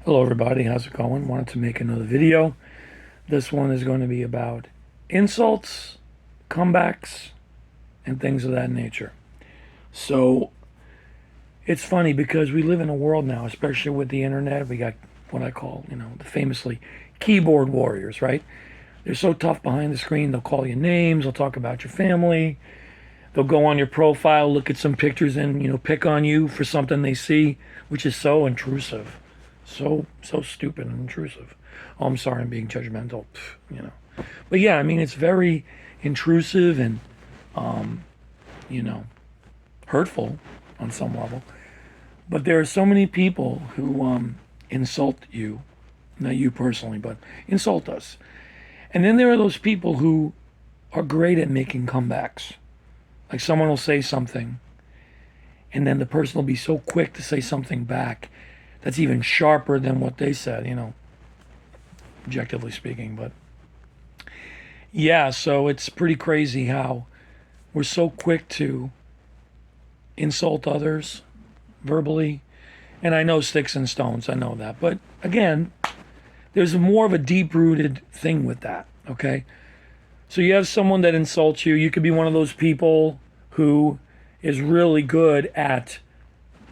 Hello everybody, how's it going? Wanted to make another video. This one is going to be about insults, comebacks, and things of that nature. So it's funny because we live in a world now, especially with the internet. We got what I call, the famously keyboard warriors, right? They're so tough behind the screen. They'll call you names, they'll talk about your family, they'll go on your profile, look at some pictures and, pick on you for something they see, which is so intrusive. So stupid and intrusive. Oh, I'm sorry, I'm being judgmental, But yeah, I mean, it's very intrusive and, you know, hurtful on some level. But there are so many people who insult you, not you personally, but insult us. And then there are those people who are great at making comebacks. Like someone will say something, and then the person will be so quick to say something back that's even sharper than what they said, objectively speaking. But yeah, so it's pretty crazy how we're so quick to insult others verbally. And I know sticks and stones, I know that. But again, there's more of a deep rooted thing with that, okay? So you have someone that insults you. You could be one of those people who is really good at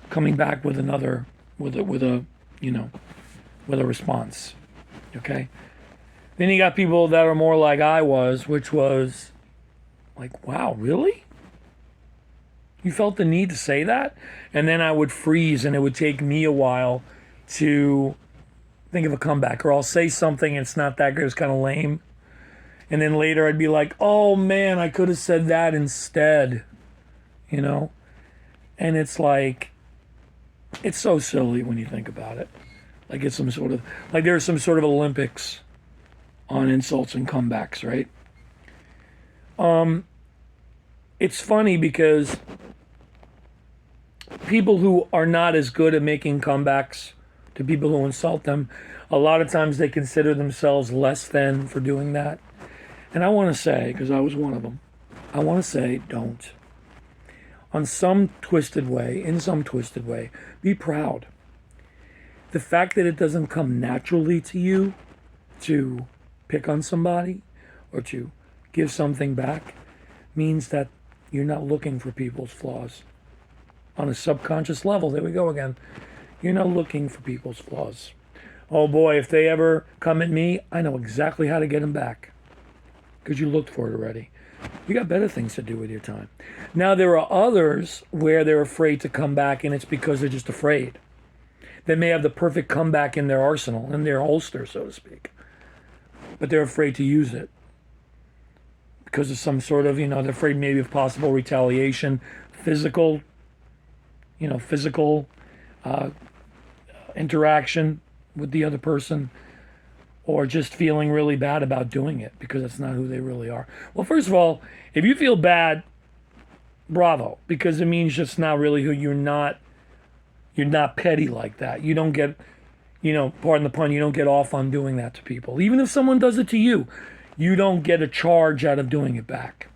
coming back with another with a response. Okay? Then you got people that are more like I was, which was like, wow, really? You felt the need to say that? And then I would freeze and it would take me a while to think of a comeback, or I'll say something and it's not that good, it's kind of lame. And then later I'd be like, oh man, I could have said that instead, And it's like, it's so silly when you think about it. Like it's like there's some sort of Olympics on insults and comebacks, right? It's funny because people who are not as good at making comebacks to people who insult them, a lot of times they consider themselves less than for doing that. And I want to say, because I was one of them, I want to say don't. In some twisted way, be proud. The fact that it doesn't come naturally to you to pick on somebody or to give something back means that you're not looking for people's flaws. On a subconscious level, there we go again. You're not looking for people's flaws. Oh boy, if they ever come at me, I know exactly how to get them back. Because you looked for it already. You got better things to do with your time. Now, there are others where they're afraid to come back, and it's because they're just afraid. They may have the perfect comeback in their arsenal, in their holster, so to speak. But they're afraid to use it. Because of some sort of, they're afraid maybe of possible retaliation, physical interaction with the other person, or just feeling really bad about doing it because it's not who they really are. Well, first of all, if you feel bad, bravo, because it means it's not really who you're not. You're not petty like that. You don't get, pardon the pun, you don't get off on doing that to people. Even if someone does it to you, you don't get a charge out of doing it back.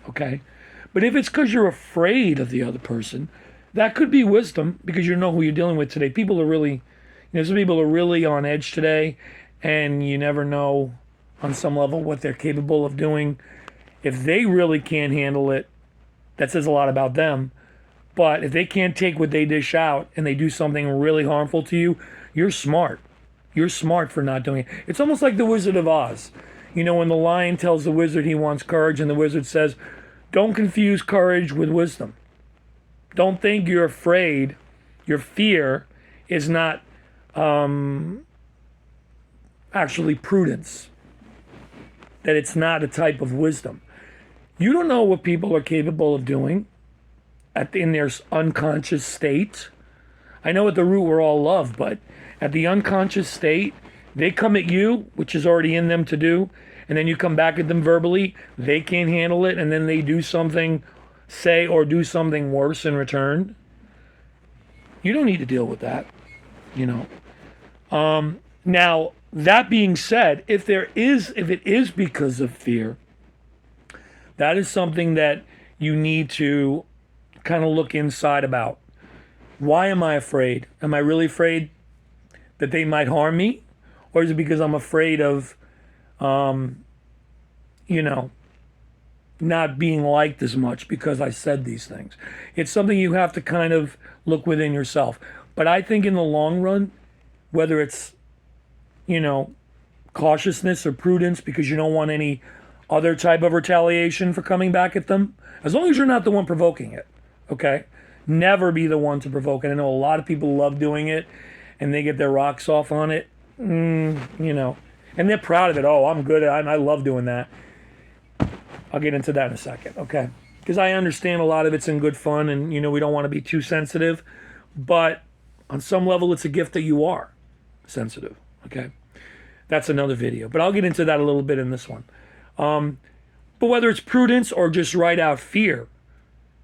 Okay? But if it's because you're afraid of the other person, that could be wisdom because you know who you're dealing with today. People are really, some people are really on edge today, and you never know on some level what they're capable of doing. If they really can't handle it, that says a lot about them. But if they can't take what they dish out and they do something really harmful to you, you're smart. You're smart for not doing it. It's almost like the Wizard of Oz. When the lion tells the wizard he wants courage and the wizard says, don't confuse courage with wisdom. Don't think you're afraid. Your fear is not actually prudence. That it's not a type of wisdom. You don't know what people are capable of doing in their unconscious state. I know at the root we're all love, but at the unconscious state, they come at you, which is already in them to do, and then you come back at them verbally, they can't handle it, and then they do something, say or do something worse in return. You don't need to deal with that, Now, that being said, if it is because of fear, that is something that you need to kind of look inside about. Why am I afraid? Am I really afraid that they might harm me? Or is it because I'm afraid of, you know, not being liked as much because I said these things? It's something you have to kind of look within yourself. But I think in the long run, whether it's, you know, cautiousness or prudence because you don't want any other type of retaliation for coming back at them, as long as you're not the one provoking it, okay? Never be the one to provoke it. I know a lot of people love doing it and they get their rocks off on it, you know, and they're proud of it. Oh, I'm good. I love doing that. I'll get into that in a second, okay? Because I understand a lot of it's in good fun and, you know, we don't want to be too sensitive, but on some level, it's a gift that you are sensitive, okay? That's another video, but I'll get into that a little bit in this one. But whether it's prudence or just right out fear,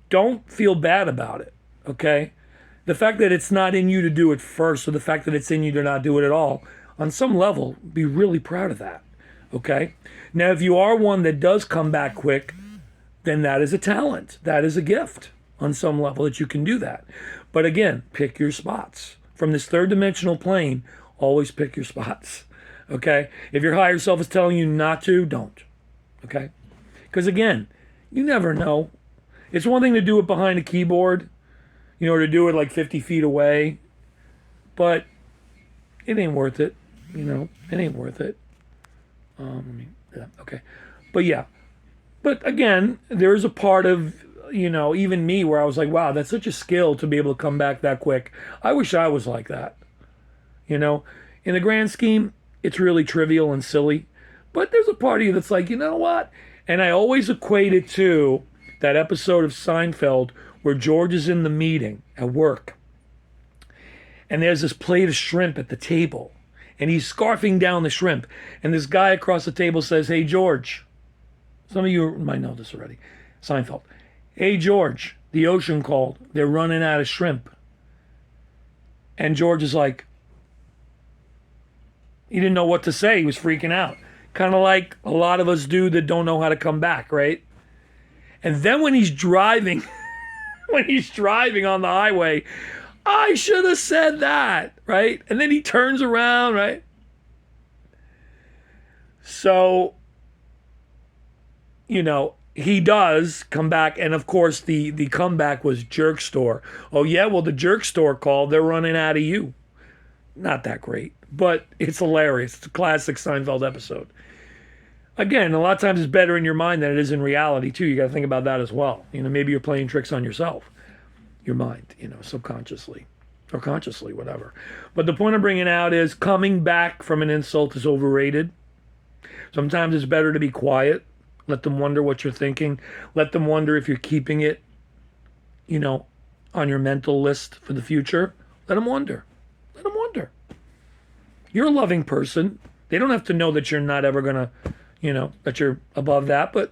don't feel bad about it, okay? The fact that it's not in you to do it first, or the fact that it's in you to not do it at all, on some level, be really proud of that, okay? Now, if you are one that does come back quick, then that is a talent. That is a gift on some level that you can do that. But again, pick your spots. From this third dimensional plane, always pick your spots, okay? If your higher self is telling you not to, don't, okay? Because again, you never know. It's one thing to do it behind a keyboard, you know, or to do it like 50 feet away, but it ain't worth it, you know, it ain't worth it. Okay. But yeah, but again, there's a part of, you know, even me where I was like, wow, that's such a skill to be able to come back that quick. I wish I was like that, you know. In the grand scheme, it's really trivial and silly, but there's a part of you that's like, you know what? And I always equate it to that episode of Seinfeld where George is in the meeting at work and there's this plate of shrimp at the table and he's scarfing down the shrimp and this guy across the table says, hey, George, some of you might know this already, Seinfeld, hey, George, the ocean called, they're running out of shrimp. And George is like, he didn't know what to say, he was freaking out. Kind of like a lot of us do that don't know how to come back, right? And then when he's driving, when he's driving on the highway, I should have said that, right? And then he turns around, right? So, you know, he does come back. And of course, the comeback was Jerk Store. Oh, yeah, well, the Jerk Store called. They're running out of you. Not that great, but it's hilarious. It's a classic Seinfeld episode. Again, a lot of times it's better in your mind than it is in reality, too. You got to think about that as well. You know, maybe you're playing tricks on yourself, your mind, you know, subconsciously or consciously, whatever. But the point I'm bringing out is coming back from an insult is overrated. Sometimes it's better to be quiet. Let them wonder what you're thinking. Let them wonder if you're keeping it, you know, on your mental list for the future. Let them wonder. Let them wonder. You're a loving person. They don't have to know that you're not ever going to, you know, that you're above that, but,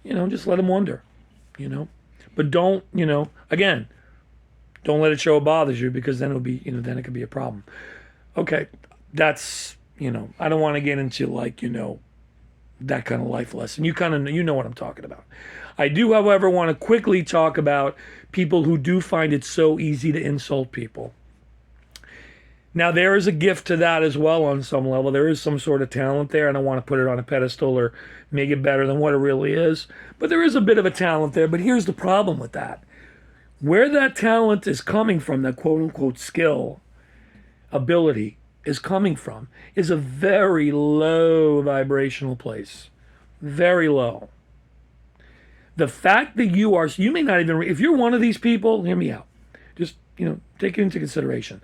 you know, just let them wonder, you know. But don't, you know, again, don't let it show it bothers you because then it'll be, you know, then it could be a problem. Okay, that's, you know, I don't want to get into like, you know, that kind of life lesson. You kind of, you know what I'm talking about. I do, however, want to quickly talk about people who do find it so easy to insult people. Now, there is a gift to that as well on some level. There is some sort of talent there. I don't want to put it on a pedestal or make it better than what it really is. But there is a bit of a talent there. But here's the problem with that. Where that talent is coming from, that quote-unquote skill, ability is coming from, is a very low vibrational place. Very low. The fact that you may not even, if you're one of these people, hear me out. Just, you know, take it into consideration.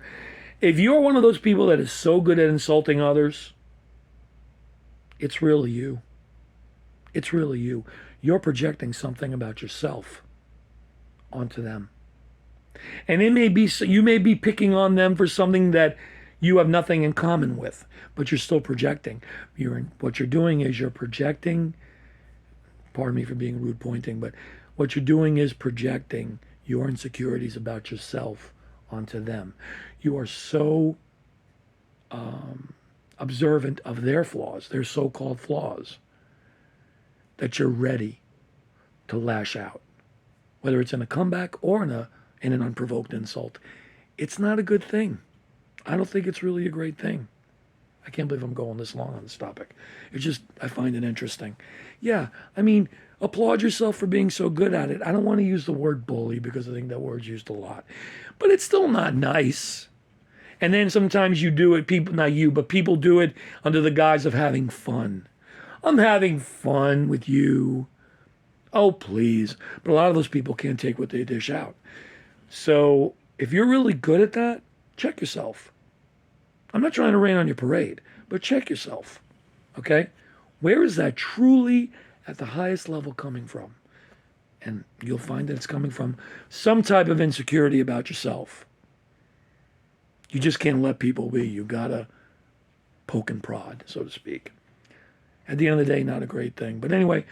If you're one of those people that is so good at insulting others, it's really you. It's really you. You're projecting something about yourself onto them. And it may be, you may be picking on them for something that you have nothing in common with, but you're still projecting. What you're doing is you're projecting, pardon me for being rude pointing, but what you're doing is projecting your insecurities about yourself onto them. You are so observant of their flaws, their so-called flaws, that you're ready to lash out, whether it's in a comeback or in an unprovoked insult. It's not a good thing. I don't think it's really a great thing. I can't believe I'm going this long on this topic. It's just, I find it interesting. Yeah, I mean, applaud yourself for being so good at it. I don't want to use the word bully because I think that word's used a lot, but it's still not nice. And then sometimes you do it, people, not you, but people do it under the guise of having fun. I'm having fun with you. Oh, please. But a lot of those people can't take what they dish out. So if you're really good at that, check yourself. I'm not trying to rain on your parade, but check yourself. Okay? Where is that truly at the highest level coming from? And you'll find that it's coming from some type of insecurity about yourself. You just can't let people be. You gotta poke and prod, so to speak. At the end of the day, not a great thing. But anyway,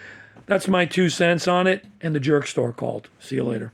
that's my 2 cents on it. And the jerk store called. See you later.